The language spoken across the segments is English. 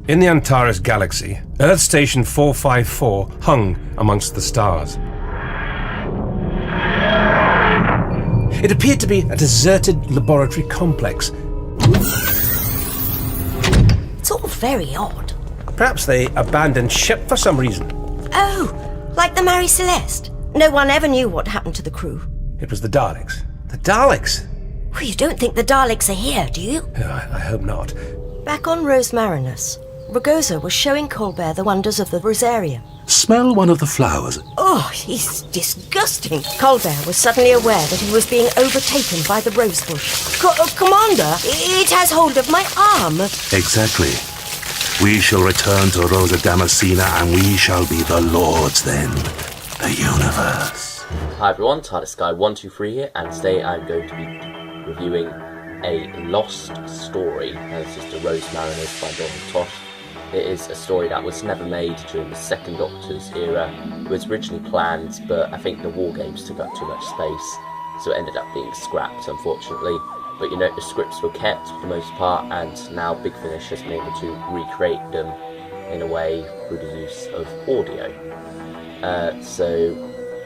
In the Antares galaxy, Earth Station 454 hung amongst the stars. It appeared to be a deserted laboratory complex. It's all very odd. Perhaps they abandoned ship for some reason. Oh, like the Marie Celeste. No one ever knew what happened to the crew. It was the Daleks. The Daleks? Well, you don't think the Daleks are here, do you? Oh, I hope not. Back on Rosemariners, Rugosa was showing Colbert the wonders of the Rosarium. Smell one of the flowers. Oh, he's disgusting. Colbert was suddenly aware that he was being overtaken by the rosebush. Commander, it has hold of my arm. Exactly. We shall return to Rosa Damascena and we shall be the lords then. The universe. Hi everyone, TARDIS Guy 123 here, and today I'm going to be reviewing a lost story. This is the Rosemariners by Donald Tosh. It is a story that was never made during the Second Doctor's era. It was originally planned, but I think the war games took up too much space, so it ended up being scrapped, unfortunately. But you know, the scripts were kept for the most part, and now Big Finish has been able to recreate them in a way through the use of audio.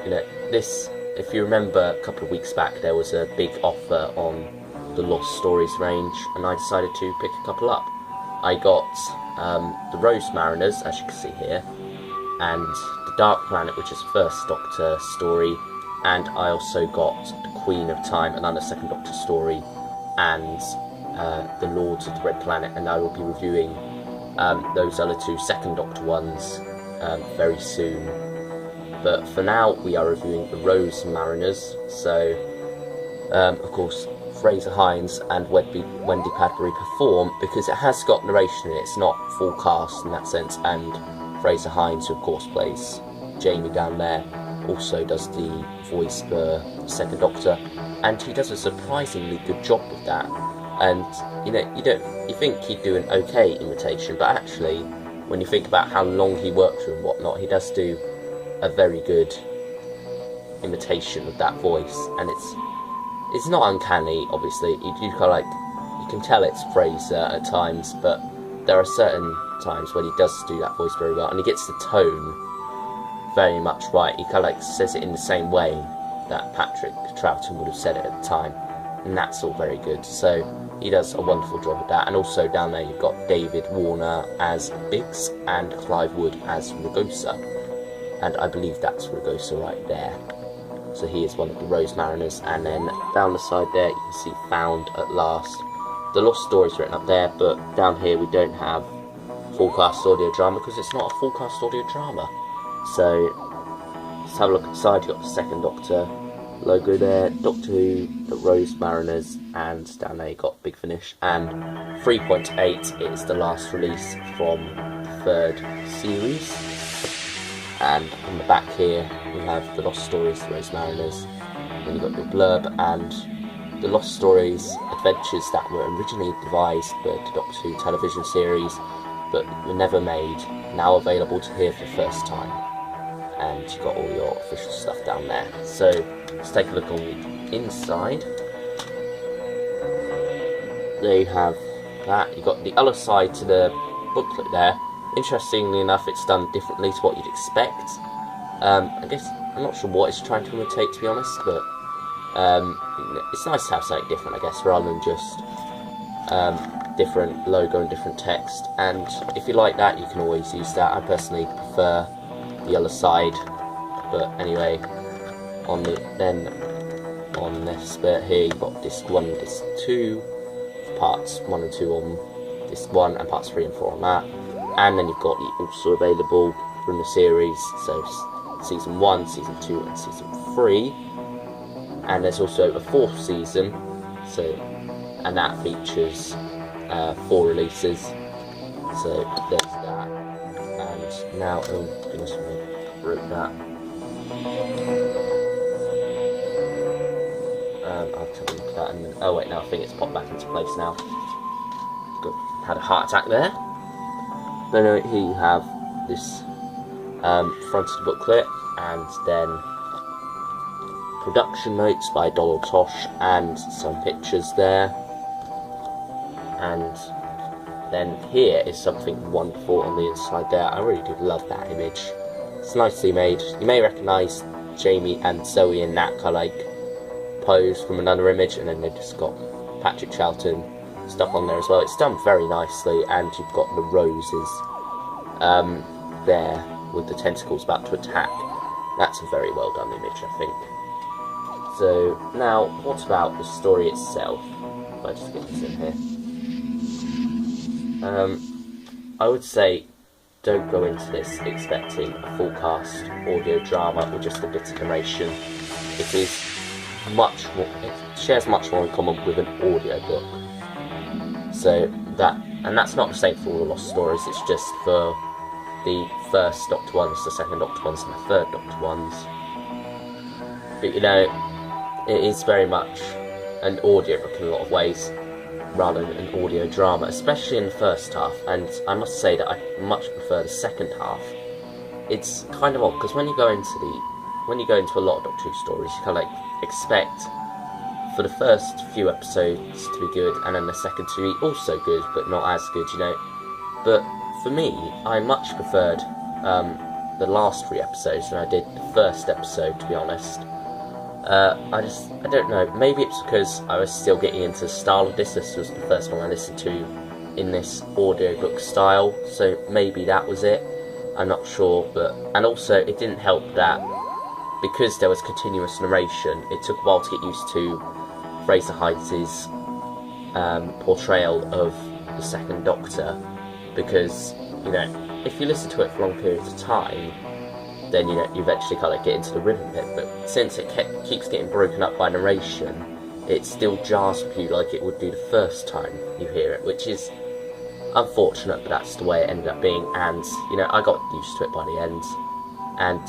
You know, this, if you remember a couple of weeks back, there was a big offer on the Lost Stories range, and I decided to pick a couple up. I got the Rosemariners, as you can see here, and the Dark Planet, which is First Doctor story, and I also got the Queen of Time, another Second Doctor story, and the Lords of the Red Planet, and I will be reviewing those other two Second Doctor ones very soon. But for now, we are reviewing the Rosemariners. So, of course, Fraser Hines and Wendy Padbury perform, because it has got narration in it. It's not full cast in that sense. And Fraser Hines, who of course plays Jamie down there, also does the voice for Second Doctor, and he does a surprisingly good job with that. And you know, you think he'd do an okay imitation, but actually, when you think about how long he worked for and whatnot, he does do a very good imitation of that voice, and it's not uncanny. Obviously, you can tell it's Fraser at times, but there are certain times when he does do that voice very well, and he gets the tone very much right. He kind of like says it in the same way that Patrick Troughton would have said it at the time, and that's all very good. So he does a wonderful job of that. And also down there you've got David Warner as Biggs and Clive Wood as Rugosa. And I believe that's Rugosa right there. So he is one of the Rosemariners. And then down the side there, you can see Found at Last. The Lost Story's written up there, but down here we don't have full cast audio drama because it's not a full cast audio drama. So let's have a look at the side. You've got the Second Doctor logo there, Doctor Who, the Rosemariners, and down there you've got Big Finish. And 3.8 is the last release from the third series. And on the back here we have the Lost Stories, the Rosemariners, then you've got the blurb and the Lost Stories adventures that were originally devised for the Doctor Who television series but were never made, now available to hear for the first time. And you've got all your official stuff down there. So let's take a look on the inside. There you have that. You've got the other side to the booklet there. Interestingly enough, it's done differently to what you'd expect. I guess, I'm not sure what it's trying to imitate, to be honest, but it's nice to have something different, I guess, rather than just different logo and different text. And if you like that, you can always use that. I personally prefer the other side, but anyway, on this bit here, you've got disc 1 and disc 2, parts 1 and 2 on disc 1, and parts 3 and 4 on that. And then you've got the also available from the series, so season 1, season 2 and season 3. And there's also a 4th season, and that features 4 releases. So there's that. And now, oh goodness, I broke that. I'll tell you that in a minute. Oh wait, no, I think it's popped back into place now. Had a heart attack there. Then here you have this front of the booklet, and then production notes by Donald Tosh and some pictures there. And then here is something wonderful on the inside there. I really do love that image. It's nicely made. You may recognise Jamie and Zoe in that kind of like pose from another image, and then they've just got Patrick Charlton stuff on there as well. It's done very nicely, and you've got the roses there with the tentacles about to attack. That's a very well done image, I think. So now, what about the story itself? If I just get this in here. I would say don't go into this expecting a full cast audio drama or just a bit of narration. It is much more, it shares much more in common with an audiobook. So that's not the same for all the Lost Stories, it's just for the first Doctor ones, the second Doctor ones, and the third Doctor ones. But you know, it is very much an audiobook in a lot of ways, rather than an audio drama, especially in the first half, and I must say that I much prefer the second half. It's kind of odd, because when you go into a lot of Doctor Who stories, you kind of like expect for the first few episodes to be good, and then the second to be also good, but not as good, you know. But for me, I much preferred the last 3 episodes than I did the first episode, to be honest. I don't know, maybe it's because I was still getting into the style of this. This was the first one I listened to in this audiobook style, so maybe that was it. I'm not sure, and also it didn't help that because there was continuous narration, it took a while to get used to Fraser Heights' portrayal of the second Doctor, because, you know, if you listen to it for long periods of time, then, you know, you eventually kind of get into the rhythm of it, but since it keeps getting broken up by narration, it still jars with you like it would do the first time you hear it, which is unfortunate, but that's the way it ended up being, and, you know, I got used to it by the end, and,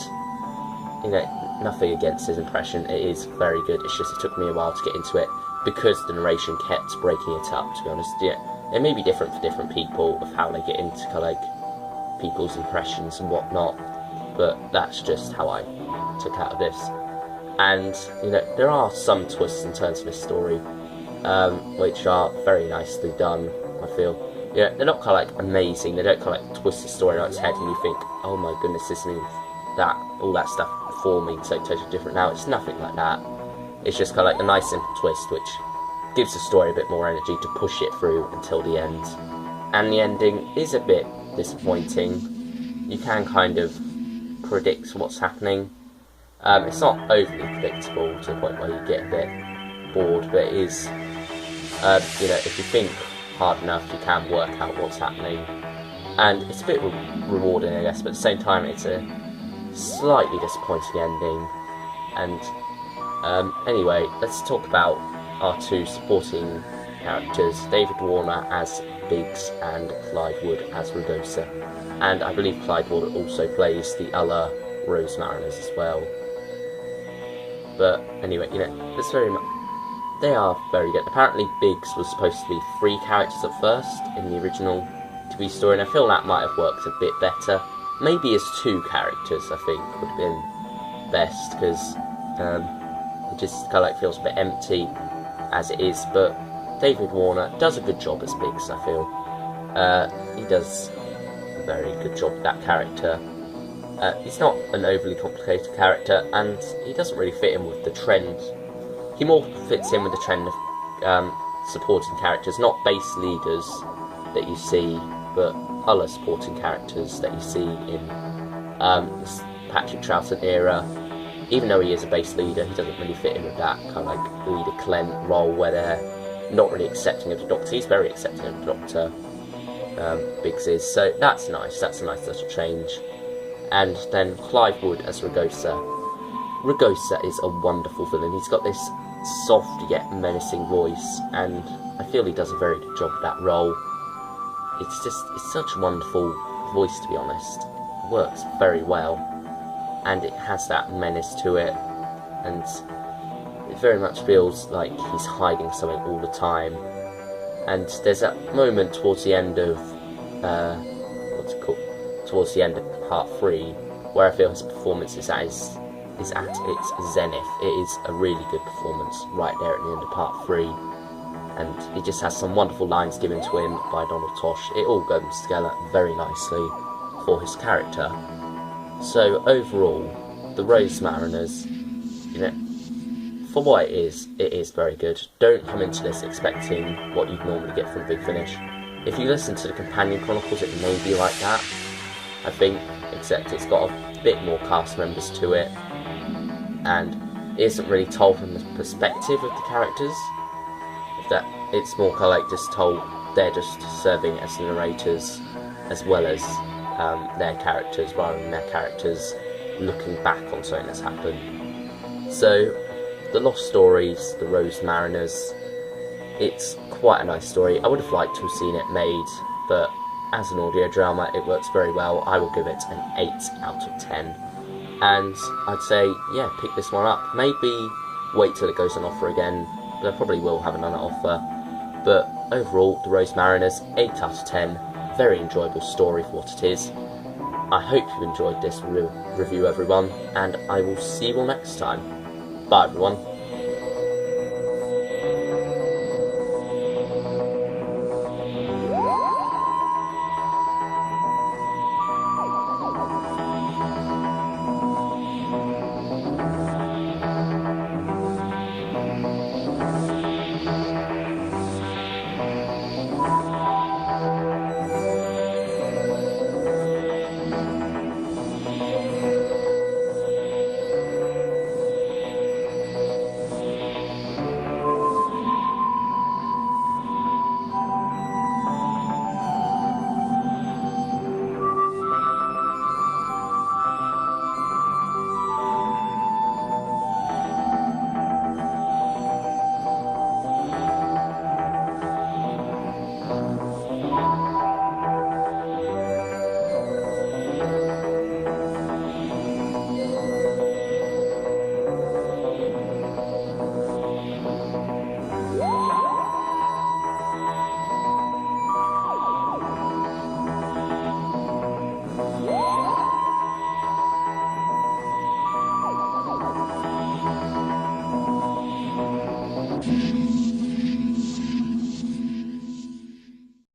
you know, nothing against his impression, it is very good, it's just it took me a while to get into it, because the narration kept breaking it up, to be honest. Yeah, it may be different for different people, of how they get into, kind of like, people's impressions and whatnot, but that's just how I took out of this. And, you know, there are some twists in terms of this story, which are very nicely done, I feel. Yeah, they're not kind of like amazing, they don't kind of like twist the story on its head and you think, oh my goodness, this means that, all that stuff before me, so totally different now. It's nothing like that. It's just kind of like a nice simple twist which gives the story a bit more energy to push it through until the end. And the ending is a bit disappointing. You can kind of predict what's happening. It's not overly predictable to the point where you get a bit bored, but it is, you know, if you think hard enough, you can work out what's happening. And it's a bit rewarding, I guess, but at the same time, it's a slightly disappointing ending. And anyway, let's talk about our 2 supporting characters, David Warner as Biggs and Clyde Wood as Rugosa. And I believe Clyde Wood also plays the other Rosemariners as well. But anyway, you know, it's they are very good. Apparently Biggs was supposed to be 3 characters at first in the original TV story, and I feel that might have worked a bit better. Maybe as 2 characters, I think, would have been best, because it just kind of like feels a bit empty as it is, but David Warner does a good job as Biggs, I feel. He does a very good job with that character. He's not an overly complicated character, and he doesn't really fit in with the trend. He more fits in with the trend of supporting characters, not base leaders that you see, but other supporting characters that you see in this Patrick Troughton era. Even though he is a base leader, he doesn't really fit in with that kind of like leader Clem role where they're not really accepting of the Doctor. He's very accepting of the Doctor, Biggs is, so that's nice, that's a nice little change. And then Clive Wood as Rugosa. Rugosa is a wonderful villain. He's got this soft yet menacing voice, and I feel he does a very good job with that role. It's such a wonderful voice, to be honest. It works very well, and it has that menace to it, and it very much feels like he's hiding something all the time. And there's that moment towards the end of towards the end of part 3, where I feel his performance is at its zenith. It is a really good performance right there at the end of part 3, and he just has some wonderful lines given to him by Donald Tosh. It all comes together very nicely for his character. So overall, the Rosemariners, you know, for what it is very good. Don't come into this expecting what you'd normally get from Big Finish. If you listen to the Companion Chronicles, it may be like that, I think, except it's got a bit more cast members to it, and it isn't really told from the perspective of the characters. That it's more kind of like just told, they're just serving as narrators as well as their characters, rather than their characters looking back on something that's happened. So, The Lost Stories, The Rosemariners, it's quite a nice story. I would have liked to have seen it made, but as an audio drama it works very well. I will give it an 8 out of 10. And I'd say, yeah, pick this one up. Maybe wait till it goes on offer again. They probably will have another offer. But overall, The Rosemariners, 8 out of 10. Very enjoyable story for what it is. I hope you enjoyed this review, everyone, and I will see you all next time. Bye, everyone.